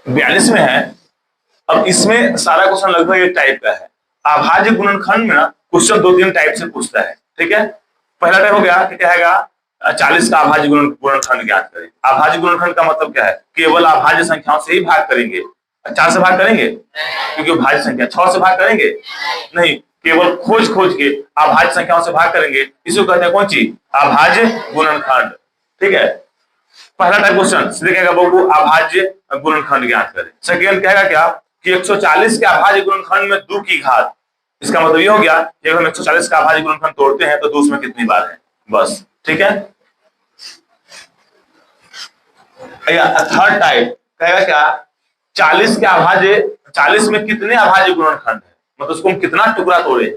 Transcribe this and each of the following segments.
42 में है। अब इसमें सारा क्वेश्चन लगभग एक टाइप का है। अभाज्य गुणनखंड में ना क्वेश्चन 2-3 टाइप से पूछता है, ठीक है। पहला टाइप हो गया कि क्या है 40 का अभाज्य गुणनखंड ज्ञात करें। अभाज्य गुणनखंड का मतलब क्या है, केवल अभाज्य संख्याओं से ही भाग करेंगे। 4 से भाग करेंगे क्योंकि भाज्य संख्या। 6 से भाग करेंगे नहीं, केवल खोज के अभाज्य संख्याओं से भाग करेंगे। इसको कहते हैं कौन चीज, अभाज्य गुणनखंड, ठीक है। पहला टाइप क्वेश्चन सीधे कहेगा बाबू अभाज्य गुणनखंड ज्ञात करें। सेकंड कहेगा क्या कि 140 के अभाज्य गुणनखंड में 2 की घात। इसका मतलब ये हो गया कि अगर हम 140 का अभाज्य गुणनखंड तोड़ते हैं तो 2 उसमें कितनी बार है, बस, ठीक है। थर्ड टाइप कहेगा क्या 40 के अभाज्य, 40 में कितने अभाज्य गुणनखंड है, मतलब उसको हम कितना टुकड़ा तोड़े,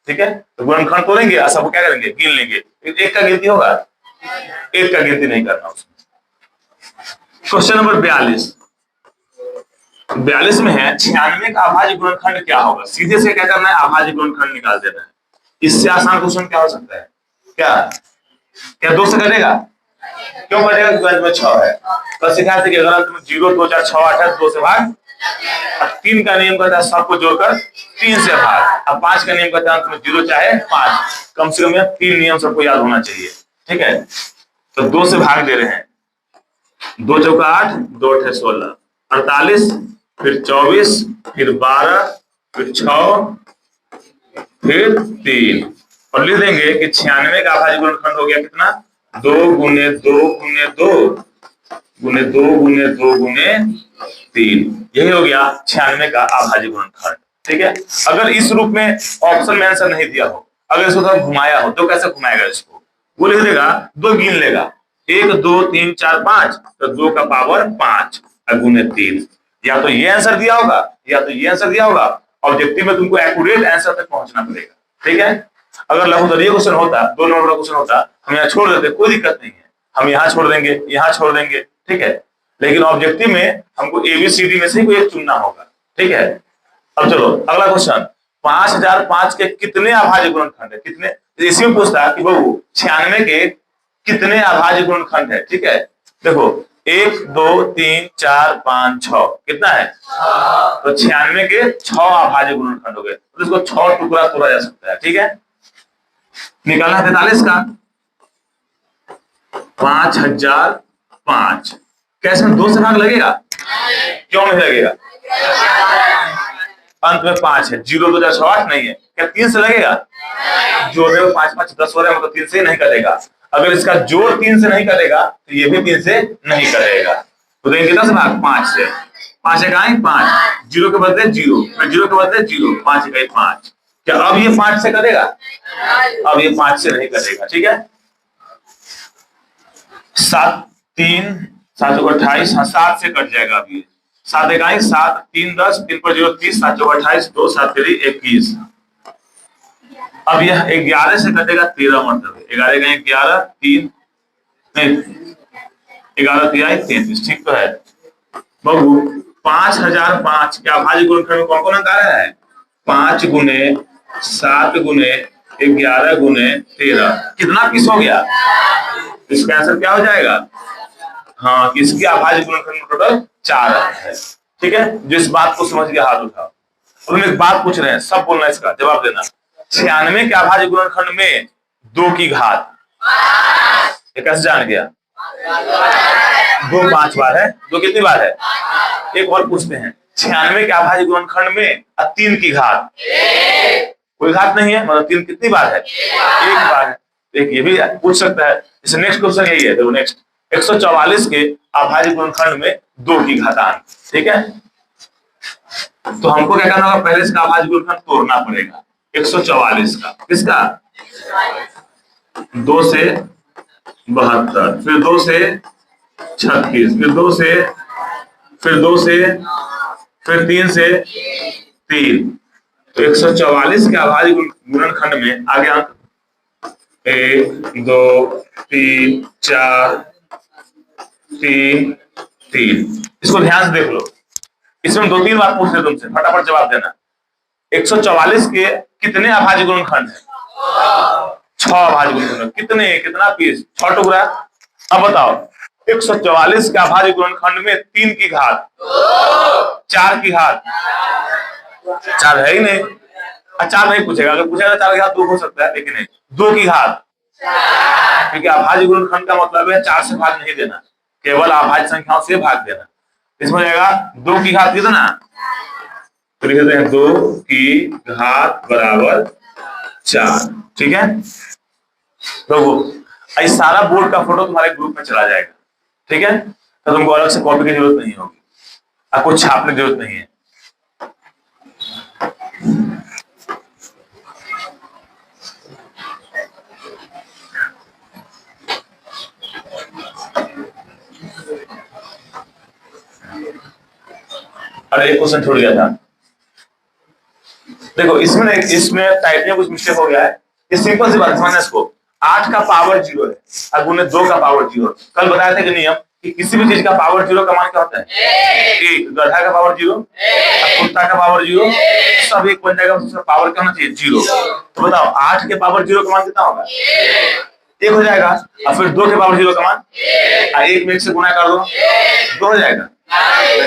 ठीक है। तो गुणनखंड तोड़ेंगे और सबको क्या करेंगे, गिन लेंगे। एक का गिनती होगा, एक का गिनती नहीं करना उसमें। क्वेश्चन नंबर 42 में है 96 का अभाज्य गुणनखंड क्या होगा। सीधे से क्या करना है, अभाज्य गुणनखंड निकाल देना है। इससे आसान क्वेश्चन क्या हो सकता है, क्या 2 से कटेगा, क्यों कटेगा, गणित में 6 है। कल सिखाया था कि अगर अंत में 0 2 4 6 8 है 2 से भाग। 3 का नियम कहता है सबको जोड़कर 3 से भाग। अब 5 का नियम कहता है अंत में 0 चाहे 5। कम से कम 3 नियम सबको याद होना चाहिए, ठीक है। तो 2 से भाग दे रहे हैं। 2 चौका 8, 2 अठे 16, 48, फिर 24, फिर 12, फिर 6, फिर 3। और लिख देंगे कि 96 का अभाज्य गुणनखंड हो गया कितना, 2 गुने 2 गुने 2 गुने 2 गुने 2 गुने 3। यही हो गया 96 का अभाज्य गुणनखंड, ठीक है। अगर इस रूप में ऑप्शन में आंसर नहीं दिया हो, अगर इसको थोड़ा घुमाया हो तो कैसे घुमाएगा इसको, वो लिख देगा 2 गिन लेगा, 1 2 3 4 5, तो 2 का पावर 5 गुने 3। या तो ये आंसर दिया होगा या तो ये आंसर दिया होगा। ऑब्जेक्टिव में तुमको एक्यूरेट आंसर तक पहुंचना पड़ेगा, ठीक है। अगर लघुदलीय क्वेश्चन होता, 2 नंबर का क्वेश्चन होता, हम यहाँ छोड़ देते, कोई दिक्कत नहीं है, हम यहाँ छोड़ देंगे, यहाँ छोड़ देंगे, ठीक है। लेकिन ऑब्जेक्टिव में हमको ABCD में से कोई एक चुनना होगा, ठीक है। अब चलो अगला क्वेश्चन, 5005 के कितने अभाज्य गुणनखंड है, कितने, इसी में पूछता है कि बाबू 96 के कितने अभाज्य गुणनखंड है, ठीक है। देखो 1 2 3 4 5 6 कितना है, तो 96 के 6 अभाज्य गुणनखंड हो गए, तो इसको 6 टुकड़ा तोड़ा जा सकता है, ठीक है। निकालना 43 का 5005, कैसे 2 से भाग लगेगा, क्यों नहीं लगेगा, अंत में 5 है, 0 2 4 6 8 नहीं है, क्या 3 से लगेगा, जोड़ने में 5 5 10 हो रहा है, मतलब 3 से नहीं कटेगा। अगर इसका जोड़ 3 से नहीं कटेगा तो ये भी 3 से नहीं कटेगा। तो देंगे कितना से भाग, 5 से, 5 एक आए 5, 0 के बदले 0, 0 के बदले 0, 5 एक आए 5। क्या अब ये 5 से कटेगा, अब ये 5 से नहीं कटेगा, ठीक है। 7 3 7 28, हाँ 7 से कट जाएगा। अब ये 7 एक आए 7, 3 10, 3 पर 0 30, 7 चौका 28, 2 7 3 21। अब यह 11 से कटेगा 13 मतलब 11 का 11 3 नहीं 11 3 33, ठीक तो है बाबू। 5005 के अभाज्य गुणनखंड में कौन कौन अंक आ रहा है, 5 गुने 7 गुने 11 गुने 13, कितना पीस हो गया, इसका आंसर क्या हो जाएगा, हाँ किसकी अभाज्य गुणनखंड में टोटल 4 अंक है, ठीक है। जिस बात को समझ गया हाथ उठाओ। अब हम एक बात पूछ रहे हैं, सब बोलना, इसका जवाब देना। 96 के अभाज्य गुणनखंड में 2 की घात, ये कैसे जान गया, 2 5 बार है, 2 कितनी बार है, एक और पूछते हैं 96 के अभाज्य गुणनखंड में 3 की घात, कोई घात नहीं है, मतलब 3 कितनी बार है, 1 बार है। एक ये भी पूछ सकता है। इसे नेक्स्ट क्वेश्चन यही है, देखो नेक्स्ट 144 के अभाज्य गुणनखंड में 2 की घातांक, ठीक है। तो हमको क्या करना होगा, पहले इसका अभाज्य गुणनखंड तोड़ना पड़ेगा। 144 का, किसका, 2 से 72, फिर 2 से 36, फिर 2 से, फिर 2 से, फिर 3 से 3। तो 144 के अभाज्य गुणनखंड में आगे अंक 1 2 3 4 3 3। इसको ध्यान से देख लो, इसमें 2-3 बार पूछ रहे तुमसे, फटाफट जवाब देना। 144 के कितने अभाज्य गुणनखंड है, 6 अभाज्य गुणनखंड, कितने, कितना पीस, 6 टुकड़ा। अब बताओ 144 के अभाज्य गुणनखंड में 3 की घात, 4 की घात 4 है ही नहीं, 4 नहीं पूछेगा, अगर पूछेगा 4 की घात 2 हो सकता है, लेकिन नहीं, 2 की घात, क्योंकि अभाज्य गुणनखंड का मतलब है 4 से भाग नहीं देना, केवल अभाज्य संख्याओं से भाग देना। इसमें जाएगा 2 की घात कितना, तो लिख देते हैं 2 की घात बराबर 4, ठीक है। तो इस सारा बोर्ड का फोटो तुम्हारे ग्रुप में चला जाएगा, ठीक है, तो तुमको अलग से कॉपी की जरूरत नहीं होगी, आपको छापने की जरूरत नहीं है। अरे एक क्वेश्चन छूट गया था, देखो इसमें टाइपिंग में कुछ मिस्टेक हो गया है। ये सिंपल सी बात समझना इसको, 8 का पावर 0 है और गुने 2 का पावर 0। कल बताया था कि नियम कि किसी भी चीज का पावर 0 का मान क्या होता है 1, गधा का पावर 0, कुत्ता का पावर 0, सब एक बन जाएगा, उसका पावर क्या होना चाहिए 0। तो बताओ 8 के पावर 0 का मान कितना होगा 1 हो जाएगा, और फिर 2 के पावर 0 का मान 1 में 1 से गुणा कर दो 2 हो जाएगा,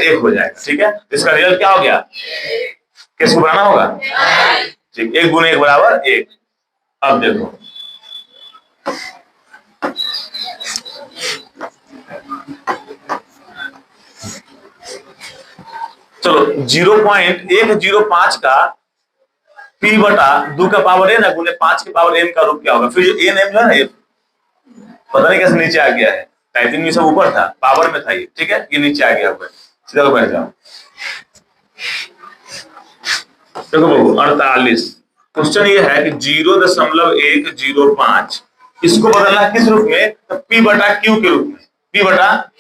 1 हो जाएगा, ठीक है। इसका रिजल्ट क्या हो गया, किसको बनाना होगा, ठीक, 1 गुने 1 बराबर 1। अब देखो चलो 0.105 का p बटा 2 का पावर n गुने 5 के पावर m का रूप क्या होगा। फिर जो n m जो है ना, ये पता नहीं कैसे नीचे आ गया है, टाइपिंग में सब ऊपर था, पावर में था ये, ठीक है, ये नीचे आ गया हुआ है, सीधा बैठ जाओ। देखो बाबू 48 क्वेश्चन ये है कि 0.105 इसको बदलना किस रूप में, तो p बटा q के रूप में, p बटा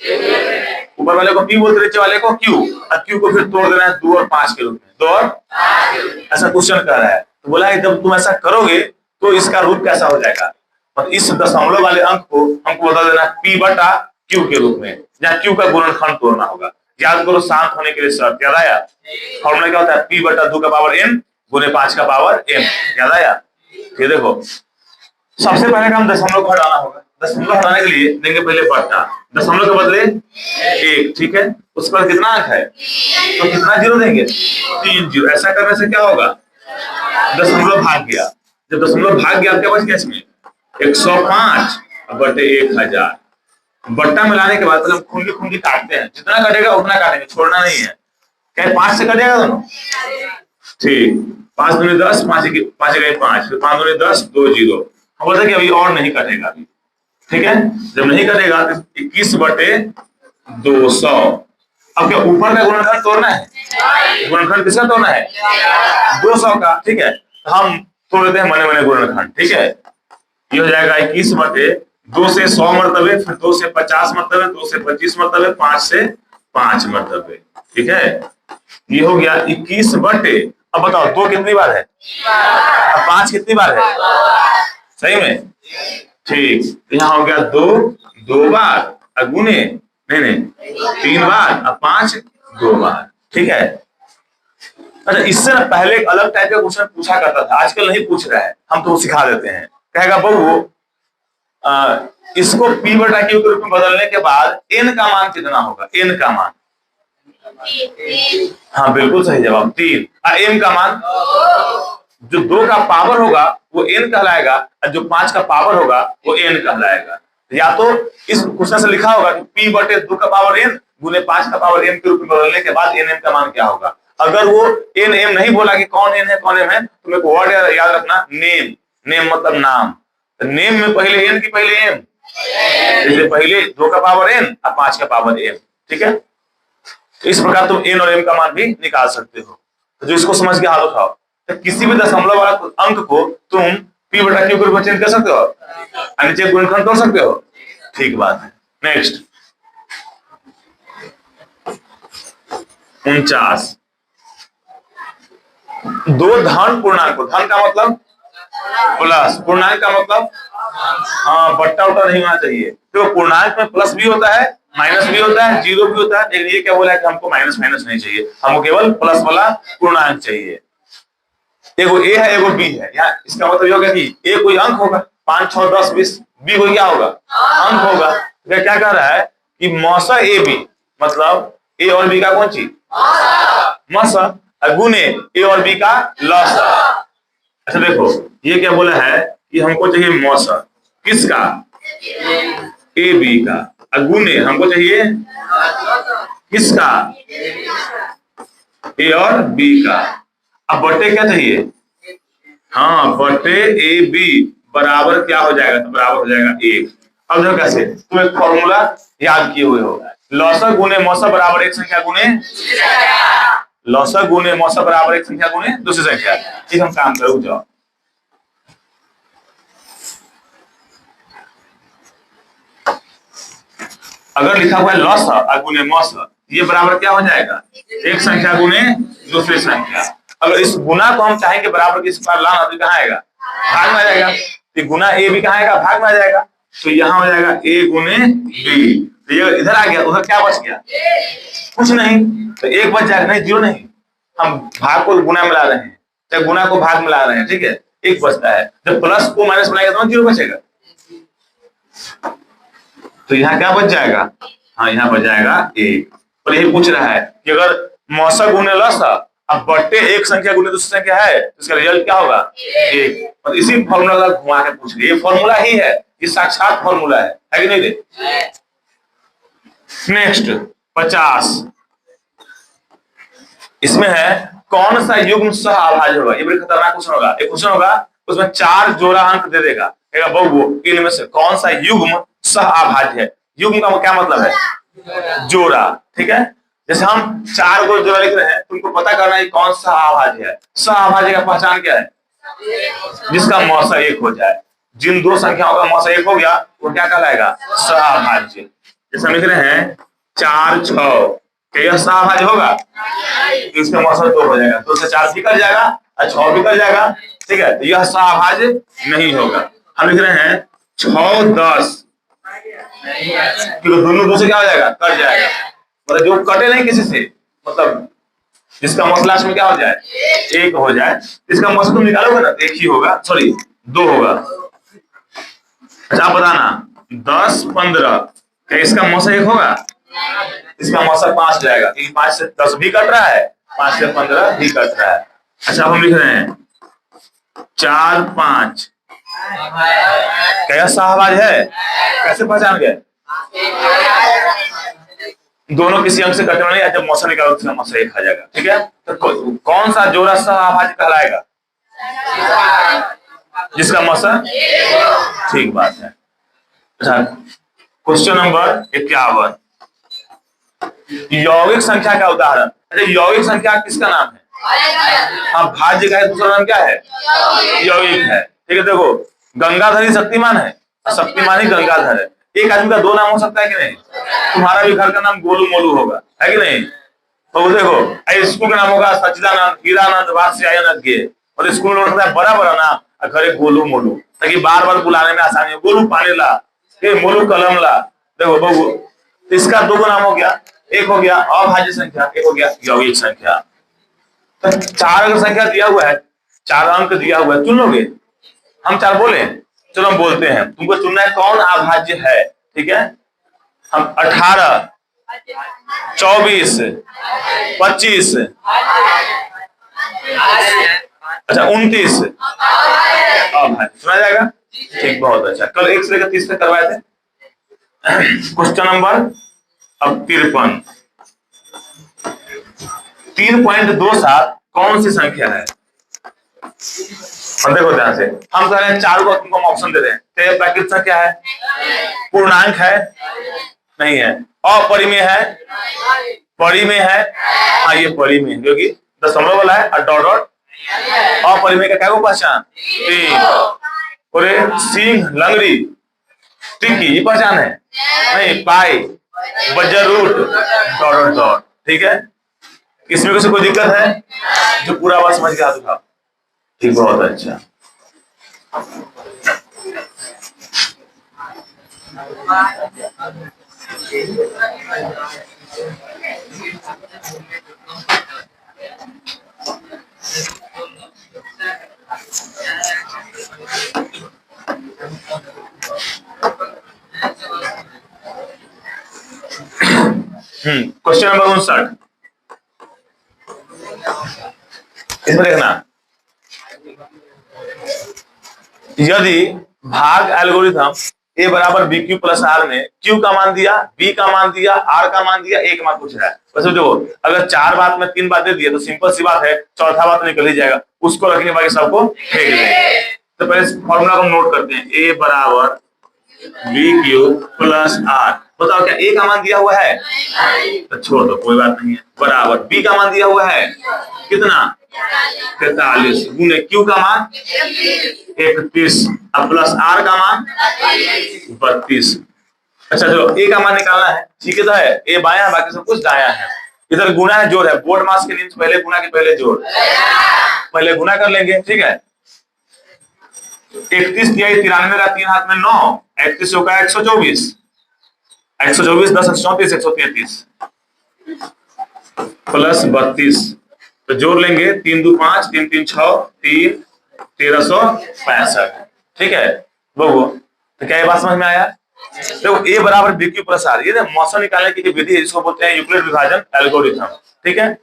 ऊपर वाले को p बोलते, नीचे वाले को q, और q को फिर तोड़ देना है 2 और 5 के रूप में, 2 और ऐसा क्वेश्चन कर रहा है। तो बोला है जब तुम ऐसा करोगे तो इसका रूप कैसा हो जाएगा, और इस दशमलव वाले अंक को हमको बदल देना p बटा q के रूप में, जहाँ q का गुणनखंड तोड़ना होगा। याद करो शांत होने के लिए शर्त, याद आया, फॉर्मूला क्या होता है p बटा 2 का पावर n गुने 5 का पावर m, याद आया। ये देखो सबसे पहले काम दशमलव को हटाना होगा, दशमलव हटाने के लिए देंगे पहले बटा, दशमलव के बदले 1, ठीक है, उस पर कितना अंक है, तो कितना जीरो देंगे 3 जीरो। ऐसा करने से क्या होगा, दशमलव भाग गया, जब दशमलव भाग गया क्या बच गया इसमें 105 बटे 1000। बट्टा मिलाने के बाद मतलब खूंगी खूंगी काटते हैं, जितना कटेगा उतना काटेंगे, छोड़ना नहीं है। क्या 5 से कटेगा दोनों, ठीक, 5 दूनी 10, 5 गए 5, फिर 5 दूनी 10, 2 जीरो। हम बोलते कि अभी और नहीं कटेगा अभी, ठीक है, जब नहीं कटेगा तो 21 बटे 200। अब क्या ऊपर का गुणनखंड तोड़ना है, गुणनखंड किसका तोड़ना है 200 का, ठीक है, हम तोड़ देते हैं मने मने गुणनखंड, ठीक है। ये हो जाएगा 21 बटे 2 से 100 मरतबे, फिर 2 से 50 मरतबे, 2 से 25 मरतबे, 5 से 5 मरतबे, ठीक है। ये हो गया 21 बटे, अब बताओ 2 कितनी बार है, अब 5 कितनी बार है, सही में, ठीक, यहाँ हो गया 2 बार, गुने नहीं 3 बार, अब 5 2 बार, ठीक है। अच्छा इससे ना पहले एक अलग टाइप का क्वेश्चन पूछा करता था, आजकल नहीं पूछ रहा है, हम तो सिखा देते हैं। कहेगा बहू इसको p बटा q के रूप में बदलने के बाद n का मान कितना होगा, n का मान, हाँ बिल्कुल सही जवाब 3, और m का मान जो 2 का पावर होगा वो n कहलाएगा, और जो 5 का पावर होगा वो n कहलाएगा। या तो इस क्वेश्चन से लिखा होगा कि p बटे 2 का पावर n गुने 5 का पावर m के रूप में बदलने के बाद n m का मान क्या होगा। अगर वो n m नहीं बोला कि कौन n है कौन m है, तो मेरे को वर्ड याद रखना, नेम, नेम मतलब नाम, तो नेम में पहले n की पहले m, इसलिए पहले 2 का पावर n और 5 का पावर m, ठीक है। तो इस प्रकार तुम n और m का मान भी निकाल सकते हो। तो जो इसको समझ के हाथ उठाओ, तो किसी भी दशमलव वाला अंक को तुम p बटा q के रूप में चेंज कर सकते हो, नीचे गुणनखंड तोड़ सकते हो, ठीक बात है। नेक्स्ट 49, 2 धन पूर्णांक, धन का मतलब प्लस, पूर्णांक का मतलब हाँ बट्टा उट्टा नहीं होना चाहिए, तो पूर्णांक में प्लस भी होता है माइनस भी होता है जीरो भी होता है, लेकिन ये क्या बोला है कि हमको माइनस माइनस नहीं चाहिए, हमको केवल प्लस वाला पूर्णांक चाहिए। एगो ए है एगो बी है, यहाँ इसका मतलब ये होगा कि ए कोई अंक होगा 5 6 10 20, बी कोई क्या होगा अंक होगा। क्या कह रहा है कि मौसा ए बी मतलब ए और बी का कौन चीज मस गुने ए और बी का लॉस। अच्छा देखो ये क्या बोला है कि हमको चाहिए मौस किसका, ए बी का, गुने हमको चाहिए किसका, ए और बी का। अब बटे क्या चाहिए, हाँ बटे ए बी बराबर क्या हो जाएगा, तो बराबर हो जाएगा 1। अब देखो कैसे, तुम एक फॉर्मूला याद किए हुए हो, लौसा गुने मौसा बराबर एक संख्या गुने, लौसा गुने मौसा बराबर एक संख्या गुने दूसरी संख्या। ठीक हम काम करो जाओ, अगर लिखा हुआ है लौसा गुने मौसा, ये बराबर क्या हो जाएगा, एक संख्या गुने दूसरी संख्या। अगर इस गुना को हम चाहेंगे बराबर किस बार लाना, तो कहाँ आएगा, भाग में आ जाएगा। तो गुना ए भी कहाँ आएगा, भाग में आ जाएगा। तो यहाँ हो जाएगा ए गुने बी, तो ये इधर आ गया, उधर क्या बच गया, कुछ नहीं, तो एक बच जाएगा, नहीं जीरो नहीं, हम भाग को गुना में ला रहे हैं, चाहे गुना को भाग में ला रहे हैं, ठीक है, एक बचता है। जब प्लस को माइनस बनाएगा तो जीरो बचेगा, तो यहाँ क्या बच जाएगा, हाँ यहाँ बच जाएगा एक। और यही पूछ रहा है कि अगर मौसा गुने लसा अब बट्टे एक संख्या गुने दूसरी संख्या है, तो इसका रिजल्ट क्या होगा, एक। और इसी फॉर्मूला का घुमा के पूछ लिया, ये फॉर्मूला ही है, ये साक्षात फॉर्मूला है कि नहीं रे। नेक्स्ट 50, इसमें है कौन सा युग्म सह अभाज्य होगा। ये बड़ी खतरनाक क्वेश्चन होगा। एक क्वेश्चन होगा उसमें 4 जोड़ा अंक दे देगा, कहेगा बहु इनमें से कौन सा युग्म सह अभाज्य है। युग्म का क्या मतलब है, जोड़ा, ठीक है। जैसे हम 4 को जोड़ा लिख रहे हैं, तुमको पता करना है कौन सा अभाज्य है। सह अभाज्य का पहचान क्या है, जिसका मौसा 1 हो जाए। जिन दो संख्याओं का मौसा 1 हो गया वो क्या कहलाएगा, सह अभाज्य। जैसे हम लिख रहे हैं 4 6, क्या यह सह अभाज्य होगा, इसका मौसा 2 हो जाएगा, 2 से 4 भी कट जाएगा और 6 भी कट जाएगा, ठीक है, तो यह सह अभाज्य नहीं होगा। हम लिख रहे हैं 6 10, क्योंकि दोनों 2 से क्या हो जाएगा, कट जाएगा, मतलब जो कटे नहीं किसी से, मतलब जिसका मौसा लास्ट में क्या हो जाए, 1 हो जाए, इसका मौसा तुम निकालोगे ना, 1 ही होगा, सॉरी 2 होगा। अच्छा आप बताना 10 15, क्या इसका मौसा 1 होगा, इसका मौसा 5 जाएगा, क्योंकि 5 से 10 भी कट रहा है, 5 से 15 भी कट रहा है। अच्छा अब हम लिख रहे हैं 4 5, क्या सह अभाज्य है, कैसे पहचान गए, दोनों किसी अंक से कटने वाले, जब मौसा निकालो तो मौसा 1 आ जाएगा, ठीक है। तो कौन सा जोड़ा सह अभाज्य कहलाएगा, जिसका मौसा, ठीक बात है। अच्छा क्वेश्चन नंबर 51, यौगिक संख्या का उदाहरण। अच्छा यौगिक संख्या किसका नाम है, हाँ भाज्य का है, दूसरा नाम क्या है, यौगिक है, ठीक है। देखो गंगाधर ही शक्तिमान है, शक्तिमान ही गंगाधर है। एक आदमी का 2 नाम हो सकता है कि नहीं, तुम्हारा भी घर का नाम गोलू मोलू होगा, है कि नहीं। तो देखो स्कूल का नाम होगा सच्चिदानंद हीरानंद वात्स्यायन, और स्कूल में होता है बड़ा बड़ा नाम, घर गोलू मोलू, ताकि बार बार बुलाने में आसानी हो, गोलू पानी ला, मोलू कलम ला। देखो बबू, इसका 2 नाम हो गया, एक हो गया अभाज्य संख्या, एक हो गया यौगिक संख्या। तो 4 अगर संख्या दिया हुआ है, 4 अंक दिया हुआ है, चुन लोगे, हम 4 बोले, चलो हम बोलते हैं, तुमको चुनना है कौन अभाज्य है, ठीक है। हम 18 24 25, अच्छा 29 अभाज्य सुना जाएगा, ठीक बहुत अच्छा। कल 1 से लेकर 30 तक करवाए थे। क्वेश्चन नंबर अब 53, 3.27 कौन सी संख्या है। और देखो ध्यान से, हम कह रहे हैं 4 को तुमको हम ऑप्शन दे रहे हैं, तो प्राकृत संख्या है, पूर्णांक है, नहीं है, अपरिमेय है, परिमेय है, हाँ ये परिमेय है क्योंकि दशमलव वाला है और डॉट डॉट। अपरिमेय का क्या को पहचान, 3, सिंह लंगड़ी टिक्की ये पहचान है, नहीं पाई buzzer root dot dot dot, ठीक है। इसमें किसी कोई दिक्कत है, जो पूरा बात समझ के हाथ उठाओ, ठीक बहुत अच्छा। क्वेश्चन नंबर 59, इसमें देखना, यदि भाग एल्गोरिथम ए बराबर बी क्यू प्लस आर में क्यू का मान दिया, बी का मान दिया, आर का मान दिया, ए का मान पूछ रहा है। वैसे देखो अगर 4 बात में 3 बातें दिए तो सिंपल सी बात है, चौथा बात निकल ही जाएगा, उसको रखने बाकी सबको फेंक देंगे। तो पहले फॉर्मूला को नोट करते हैं, ए बराबर बी क्यू प्लस आर। बताओ क्या ए का मान दिया हुआ है? तो छोड़ दो, कोई बात नहीं है। बराबर बी का मान दिया हुआ है कितना? 43 गुने क्यू का मान 31 अब प्लस आर का मान 32। अच्छा चलो ए का मान निकालना है, ठीक है। तो है ए बाया है, बाकी सब कुछ दाया है। इधर गुना है, जोड़ है, बोर्ड मास के नियम से पहले गुना के पहले जोड़, पहले गुना कर लेंगे, ठीक है। 31 दिया 93 का 3 हाथ में 9, 31 होगा 124, 124 10 34 133 प्लस 32, तो जोड़ लेंगे 3 2 5 3 3 6 3 1365, ठीक है। बबू तो क्या ये बात समझ में आया? देखो ए बराबर बी क्यू प्लस आर, ये मौसम निकालने की विधि है, जिसको बोलते हैं यूक्लिड विभाजन एल्गोरिथम, ठीक है।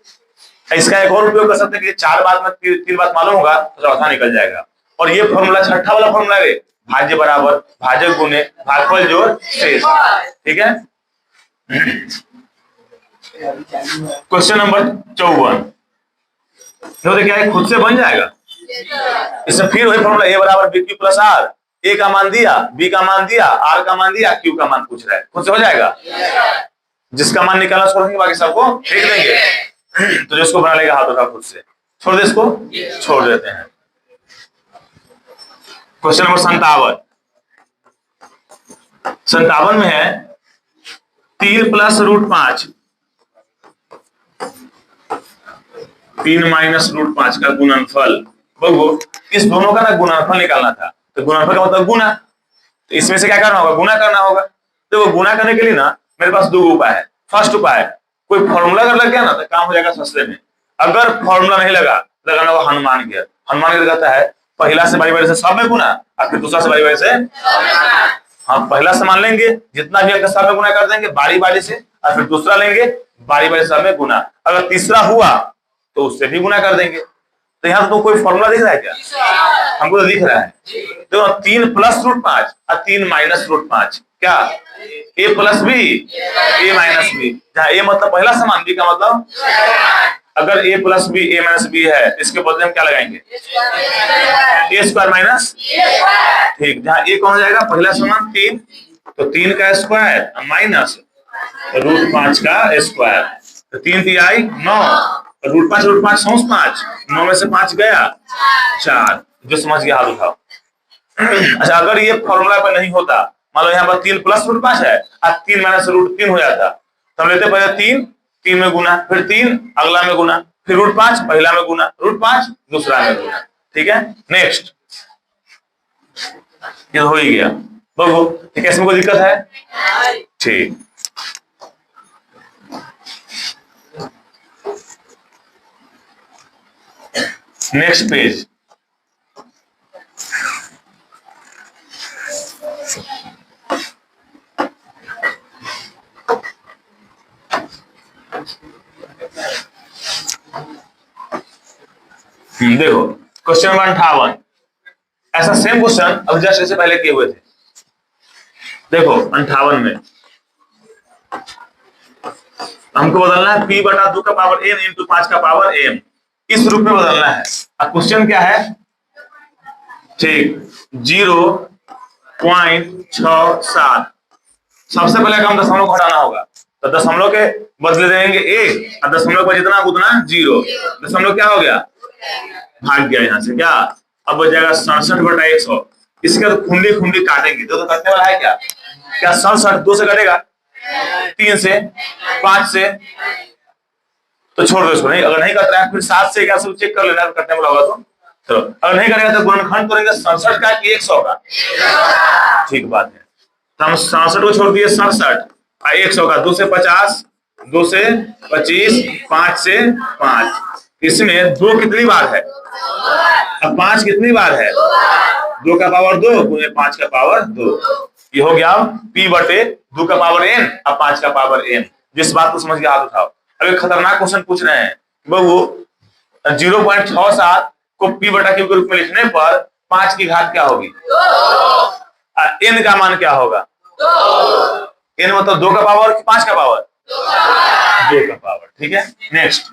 इसका एक और उपयोग कर सकते हैं कि 4 बात में 3 बात मालूम होगा तो चौथा निकल जाएगा। और ये फॉर्मूला छठा वाला फॉर्मूला है, भाज्य बराबर भाजक गुने भागफल जोड़ शेष, ठीक है। क्वेश्चन नंबर 54 तो क्या है, खुद से बन जाएगा। इसमें फिर वही फॉर्मूला, ए बराबर बी क्यू प्लस आर, ए का मान दिया, बी का मान दिया, आर का मान दिया, क्यू का मान पूछ रहा है, खुद से हो जाएगा। जिसका मान निकालना उसको रखेंगे, बाकी सबको फेंक देंगे। तो जिसको बना लेगा हाथ उठा खुद से, छोड़ दे इसको, छोड़ देते हैं। क्वेश्चन नंबर 57 में है 3 प्लस रूट 5, 3 माइनस रूट 5 का गुणनफल। बगो इस दोनों का ना गुणनफल निकालना था, तो गुणनफल का मतलब गुना, तो इसमें से क्या करना होगा? गुना करना होगा। तो वो गुना करने के लिए ना मेरे पास 2 उपाय है। फर्स्ट उपाय, कोई फॉर्मूला अगर लग गया ना तो काम हो जाएगा सस्ते में। अगर फॉर्मूला नहीं लगा, लगाना वो हनुमान गियर। हनुमान गियर कहता है पहला से बारी बारी से सब में गुना, और फिर दूसरा से बारी बारी से, हम पहला से मान लेंगे जितना भी सब में गुना कर देंगे बारी बारी से, और फिर दूसरा लेंगे बारी बारी से सब में गुना। अगर तीसरा हुआ तो उससे भी गुना कर देंगे। तो यहाँ तो कोई फॉर्मूला दिख रहा है क्या? हमको तो दिख रहा है। तो 3 प्लस रूट 5 और 3 माइनस रूट 5, क्या ए प्लस बी ए माइनस बी, जहाँ ए मतलब पहला समान, बी का मतलब, अगर ए प्लस बी ए माइनस बी है, इसके बदले हम क्या लगाएंगे? ए स्क्वायर माइनस, ठीक। जहाँ ए कौन हो जाएगा? पहला समान 3, तो 3 का स्क्वायर माइनस रूट 5 का स्क्वायर, तो 3 3 आई 9, रूट 5 सौंस 5, 9 में से 5 गया 4। जो समझ गया हाथ उठाओ। अच्छा अगर ये फॉर्मूला पर नहीं होता, मान लो यहाँ पर 3 प्लस रूट 5 है और 3 माइनस रूट 3 हो जाता, तो हम लेते पहले 3 में गुना, फिर 3 अगला में गुना, फिर रूट 5 पहला में गुना, रूट 5 दूसरा में गुना, ठीक है। नेक्स्ट, ये हो ही गया। बगो ठीक है, इसमें कोई दिक्कत है? ठीक। नेक्स्ट पेज, देखो क्वेश्चन नंबर 58। ऐसा सेम क्वेश्चन अब जस्ट इससे पहले किए हुए थे। देखो 58 में हमको बदलना है p बटा 2 का पावर n इंटू 5 का पावर m, इस रूप में बदलना है। अब क्वेश्चन क्या है? ठीक, 0.67। सबसे पहले हम दशमलव को हटाना होगा, तो दशमलव के बदले देंगे 1 और दशमलव पर जितना उतना 0। दशमलव क्या हो गया? भाग गया यहाँ से, क्या अब बच जाएगा 67/100। इसके तो खुंडी खुंडी काटेंगे, तो कटने वाला है क्या? क्या 67 2 से कटेगा, 3 से, 5 से, तो छोड़ दो इसको। नहीं अगर नहीं कट रहा है फिर 7 से क्या सब चेक कर लेना, कटने वाला होगा तो चलो। अगर नहीं करेगा तो गुणनखंड करेंगे 67 का कि 100 का, ठीक बात है। तो हम 67 को छोड़ दिए 67 और 100 का, 2 से 50, 2 से 25, 5 से 5। इसमें 2 कितनी बार है? अब 5 कितनी बार है? 2 का पावर 2 गुने 5 का पावर 2। ये हो गया p बटे 2 का पावर n और 5 का पावर n। जिस बात को समझ के हाथ उठाओ। अब एक खतरनाक क्वेश्चन पूछ रहे हैं, वो 0.67 को पी बटा क्यू के रूप में लिखने पर 5 की घात क्या होगी? n का मान क्या होगा? n मतलब 2 का पावर कि 5 का पावर? 2 का पावर। ठीक है, नेक्स्ट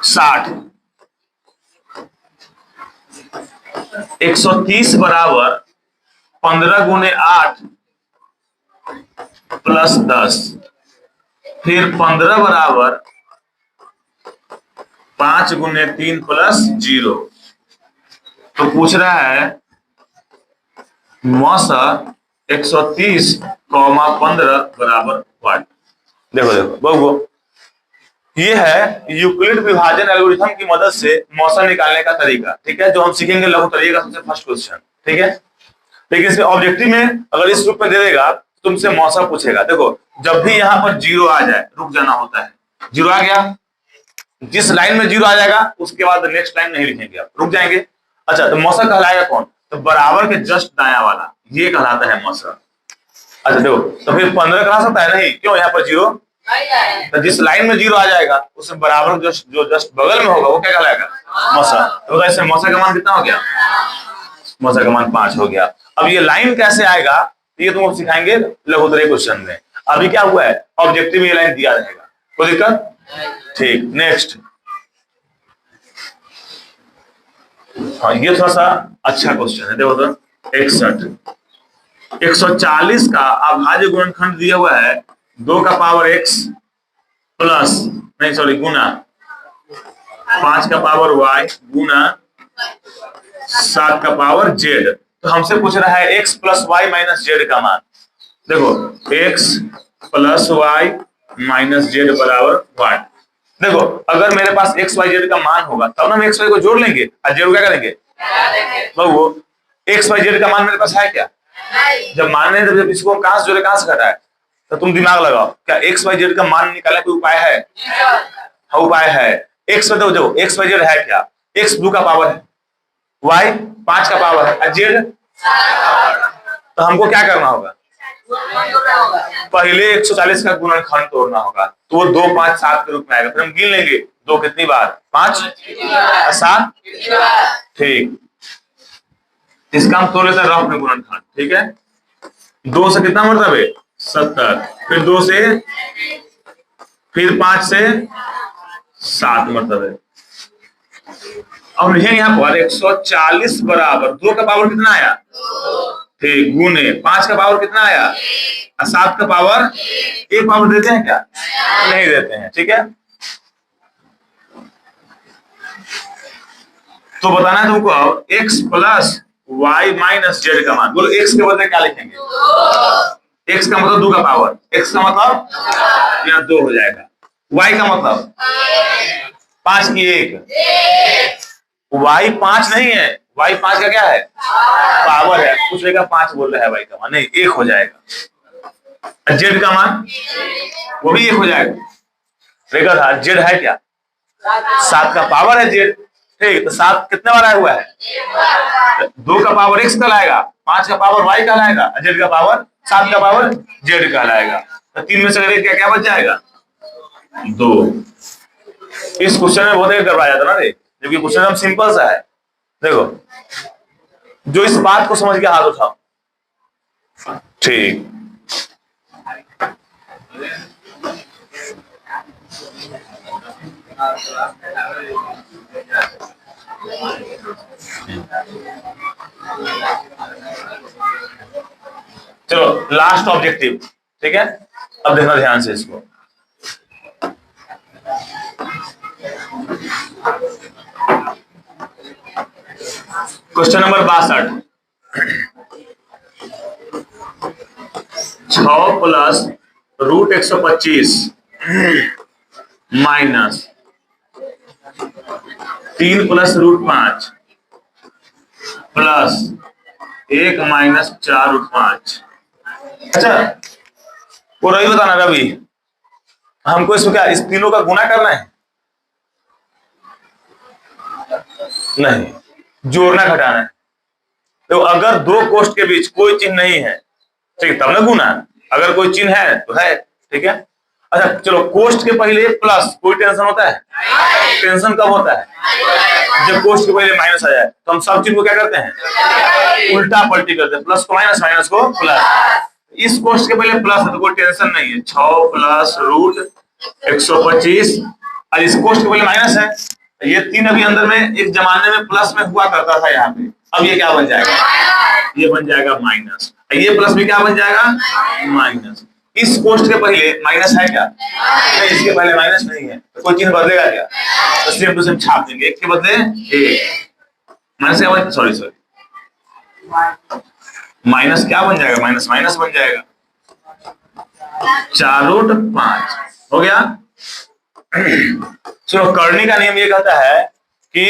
60। 130 बराबर 15 गुने 8 प्लस 10, फिर 15 बराबर 5 गुने 3 प्लस 0। तो पूछ रहा है मौसा 130, 15 बराबर वाट। देखो देखो बहु, ये है यूक्लिड विभाजन एल्गोरिथम की मदद से मौसा निकालने का तरीका। ठीक है, जो हम सीखेंगे लघुतरीय का सबसे फर्स्ट क्वेश्चन। ठीक है, लेकिन इसमें ऑब्जेक्टिव में अगर इस रूप में दे देगा तो तुमसे मौसा पूछेगा। देखो जब भी यहाँ पर 0 आ जाए रुक जाना होता है। 0 आ गया, जिस लाइन में 0 आ जाएगा उसके बाद नेक्स्ट लाइन नहीं लिखेंगे, आप रुक जाएंगे। अच्छा, तो मौसा कहलाएगा कौन? तो बराबर के जस्ट दाया वाला, ये कहलाता है मौसा। अच्छा देखो, तो फिर 15 कहा सकता है नहीं, क्यों? यहाँ पर 0, तो जिस लाइन में 0 आ जाएगा उससे बराबर जो जस्ट बगल में होगा वो क्या कहलाएगा? मौसा। तो ऐसे मौसा का मान कितना हो गया? मौसा का मान 5 हो गया। अब ये लाइन कैसे आएगा ये तुम सिखाएंगे लघुतरीय क्वेश्चन में। अभी क्या हुआ है, ऑब्जेक्टिव में ये लाइन दिया रहेगा, कोई दिक्कत? ठीक, नेक्स्ट। हाँ, ये थोड़ा सा अच्छा क्वेश्चन है, देखो तो 61। 140 का अभाज्य गुणनखंड दिया हुआ है 2 का पावर x प्लस नहीं सॉरी गुना 5 का पावर y गुना 7 का पावर z। तो हमसे पूछ रहा है x plus Y minus Z का मान। देखो x plus Y minus Z बराबर वाट। देखो अगर मेरे पास एक्स वाई जेड का मान होगा तब ना हम एक्स वाई को जोड़ लेंगे और जेड को क्या करेंगे? तो वो एक्स वाई जेड का मान मेरे पास है क्या? जब मान नहीं, जब इसको कहां से जोड़े कहां से घटा है, तो तुम दिमाग लगाओ, क्या एक्स वाई जेड का मान निकालने कोई उपाय है? हाँ उपाय है। एक्स बताओ, जो एक्स वाई जेड है क्या? एक्स 2 का पावर है, वाई 5 का पावर है और जेड, तो हमको क्या करना होगा? पहले 140 का गुणनखंड तोड़ना होगा, तो वो 2 5 7 के रूप में आएगा। फिर हम गिन लेंगे 2 कितनी बार, 5 7। ठीक, इसका हम तोड़ लेते हैं रफ में गुणनखंड। ठीक है, 2 से कितना मतलब है? 70, फिर 2 से, फिर 5 से 7 मतलब है। अब लिखेंगे यहाँ पर 140 बराबर 2 का पावर कितना आया? ठीक, गुने 5 का पावर कितना आया? 7 का पावर, एक पावर देते हैं क्या? नहीं देते हैं। ठीक है, तो बताना है तुमको x plus Y minus Z का मान। बोलो x के बदले क्या लिखेंगे? x का मतलब 2 का पावर, x का मतलब यहाँ 2 हो जाएगा, y का मतलब 5 की 1, y 5 नहीं है, y 5 का क्या है? पावर है। कुछ लेगा 5 बोल रहा है, y का मान नहीं 1 हो जाएगा। जेड का मान वो भी 1 हो जाएगा। देखा था जेड है क्या? 7 का पावर है जेड। ठीक, तो 7 कितने बार आया हुआ है? 2 का पावर x कहलाएगा, 5 का पावर y कहलाएगा, जेड का पावर 7 का पावर जेड कहलाएगा। तो 3 में से अगर क्या क्या बच जाएगा? 2। इस क्वेश्चन में बहुत करवाया जाता ना रे, जबकि क्वेश्चन हम सिंपल सा है। देखो जो इस बात को समझ के हाथ उठाओ। ठीक, चलो लास्ट ऑब्जेक्टिव। ठीक है, अब देखना ध्यान से इसको। Question number 62। 6 plus root 125 minus 3 plus root 5 plus 1 minus 4 root 5। अच्छा वो रवि बताना, रवि हमको इसको क्या इस तीनों का गुना करना है? नहीं, जोड़ना घटाना है। तो अगर 2 कोष्ठ के बीच कोई चिन्ह नहीं है, ठीक तब ना गुना, अगर कोई चिन्ह है तो है। ठीक है, अच्छा चलो, कोष्ट के पहले प्लस, कोई टेंशन होता है? टेंशन कब होता है? जब कोष्ट के पहले माइनस आ जाए। तो हम सब चीज को क्या करते हैं? उल्टा पलटी करते हैं, प्लस को माइनस, माइनस को प्लस। इस कोष्ट के पहले प्लस है तो कोई टेंशन नहीं है, 6 प्लस रूट 125। और इस कोष्ट के पहले माइनस है, ये 3 अभी अंदर में एक जमाने में प्लस में हुआ करता था यहाँ पे, अब ये क्या बन जाएगा? ये बन जाएगा माइनस। ये प्लस में क्या बन जाएगा? माइनस। इस कोष्ट के पहले माइनस है क्या? नहीं, इसके पहले माइनस नहीं है, तो कोई चिन्ह बदलेगा क्या? तो सेम टू सेम छाप देंगे, एक के बदले एक। माइनस क्या बन, सॉरी माइनस क्या बन जाएगा? माइनस माइनस बन जाएगा, 4 रूट 5 हो गया। सुनो, करनी का नियम ये कहता है कि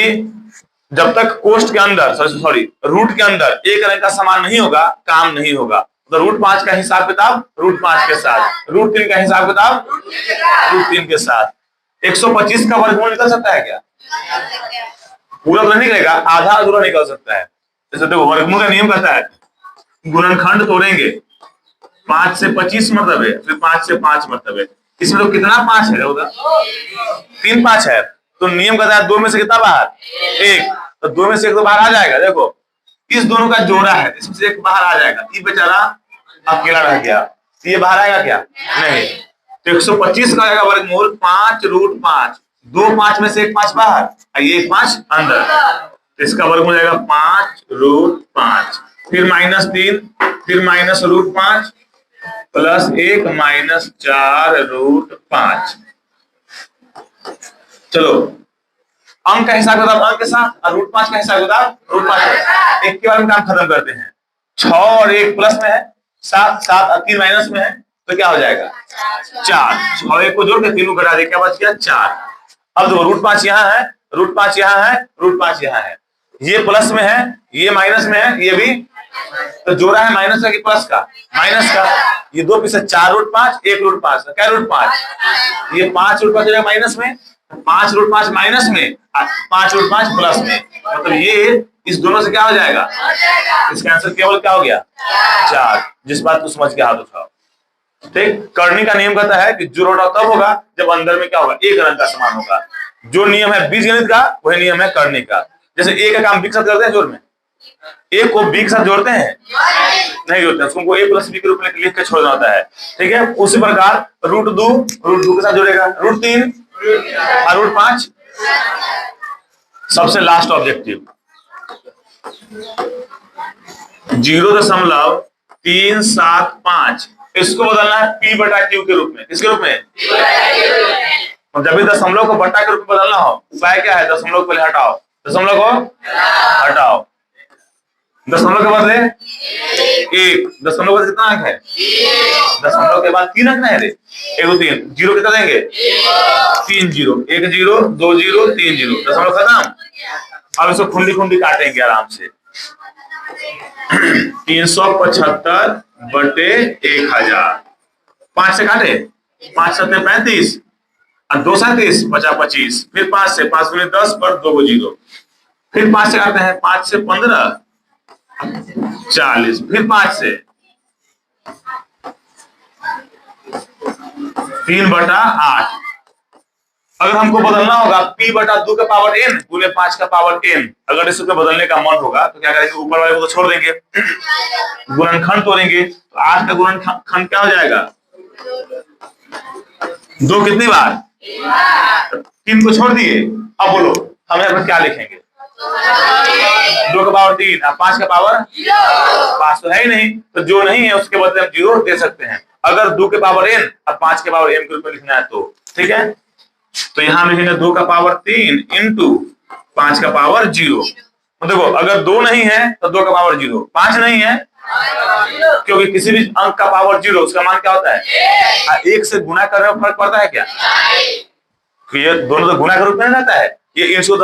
जब तक कोष्ट के अंदर, सॉरी रूट के अंदर एक रंग का समान नहीं होगा, काम नहीं होगा। तो रूट 5 का हिसाब किताब रूट 5 के साथ, रूट 3 का हिसाब किताब रूट 3 के साथ। 125 का वर्गमूल निकल सकता है क्या? पूरा तो नहीं निकलेगा, आधा अधूरा निकल सकता है। जैसे देखो, वर्गमूल का नियम कहता है गुणनखंड तोड़ेंगे, 5 से 25 मरतबे, फिर 5 से 5 मरतबे। इसमें तो कितना 5 है उधर? 3 5 है। तो नियम कहता है 2 में से कितना बाहर? 1। तो 2 में से 1 तो बाहर आ जाएगा। देखो, इस दोनों का जोड़ा है, इसमें से एक बाहर आ जाएगा, ये बेचारा अकेला रह गया, ये बाहर आएगा क्या? नहीं। तो 125 का आएगा वर्गमूल 5 रूट 5। 2 5 में से 1 5 बाहर, ये 1 5 अंदर, तो इसका वर्गमूल आएगा 5 रूट 5। फिर -3, फिर minus root 5 plus 1 minus 4 root 5। चलो, अंक का हिसाब किताब अंक के साथ, और रूट 5 का हिसाब किताब रूट 5 है। एक के बार में काम खत्म करते हैं। 6 और 1 प्लस में है, 7 7 और 3 माइनस में है, तो क्या हो जाएगा? 4। 6 1 को जोड़ के 3 को घटा दे, क्या बच गया? 4। अब देखो, रूट 5 यहाँ है, रूट 5 यहाँ है, रूट 5 यहाँ है, ये प्लस में है, ये माइनस में है, ये भी। तो जोड़ा है माइनस का कि प्लस का? माइनस का। ये 2 पीछे 4 रूट 5, 1 रूट 5, क्या रूट 5? ये 5 रूट 5 हो जाएगा माइनस में, 5 रूट 5 माइनस में, 5 रूट 5 प्लस में। मतलब ये इस दोनों से क्या हो जाएगा? इसका आंसर केवल क्या हो गया? 4। जिस बात को समझ के हाथ उठाओ। ठीक, करनी का नियम कहता है कि जोड़ तब होगा जब अंदर में क्या होगा? एक रंग का समान होगा। जो नियम है बीजगणित का, वही नियम है करनी का। जैसे ए का काम बी के साथ करते हैं जोड़ में, ए को बी के साथ जोड़ते हैं? नहीं जोड़ते हैं, उसको ए प्लस बी के रूप में लिख के छोड़ना होता है। ठीक है, उसी प्रकार रूट 2 के साथ जोड़ेगा, रूट 3 और रूट 5। सबसे लास्ट ऑब्जेक्टिव 0.375, इसको बदलना है पी बटा क्यू के रूप में। किसके रूप में? जब भी दशमलव को बटा के रूप में बदलना हो, उपाय क्या है? दशमलव को पहले हटाओ, दशमलव को हटाओ, दशमलव के बदले 1, दशमलव के कितना अंक है? दशमलव के बाद 3 अंक नहीं है रे, 1 2 3, जीरो कितना देंगे? 3 0, 1 0 2 0 3 0, दशमलव खत्म। अब इसको खुंडी खुंडी काटेंगे आराम से। 375 बटे 1000, 5 से काटे, 5 7 35 और 2 37 बचा 25। फिर 5 से 5 गुने 10 पर 2 को 0, फिर 5 से काटते हैं, 5 से 15 40, फिर 5 से 3 बटा 8। अगर हमको बदलना होगा p बटा 2 का पावर n गुने 5 का पावर n, अगर इसको बदलने का मन होगा तो क्या करेंगे? ऊपर वाले को तो छोड़ देंगे, गुणनखंड तोड़ेंगे, तो 8 का गुणनखंड क्या हो जाएगा? 2 कितनी बार? 3 को छोड़ दिए। अब बोलो हम यहाँ पर क्या लिखेंगे? 2 का पावर 3 और 5 का पावर 5 तो है ही नहीं, तो जो नहीं है उसके बदले हम 0 दे सकते हैं। अगर 2 के पावर n और 5 के पावर m के रूप में लिखना है तो ठीक है। तो यहाँ लिखेंगे 2 का पावर 3 इंटू 5 का पावर 0। तो देखो, अगर 2 नहीं है तो 2 का पावर 0, 5 नहीं है क्योंकि किसी भी अंक का पावर 0 उसका मान क्या होता है? 1 से गुना करने में फर्क पड़ता है क्या? ये दोनों तो गुना के रूप में रहता है। ये इसको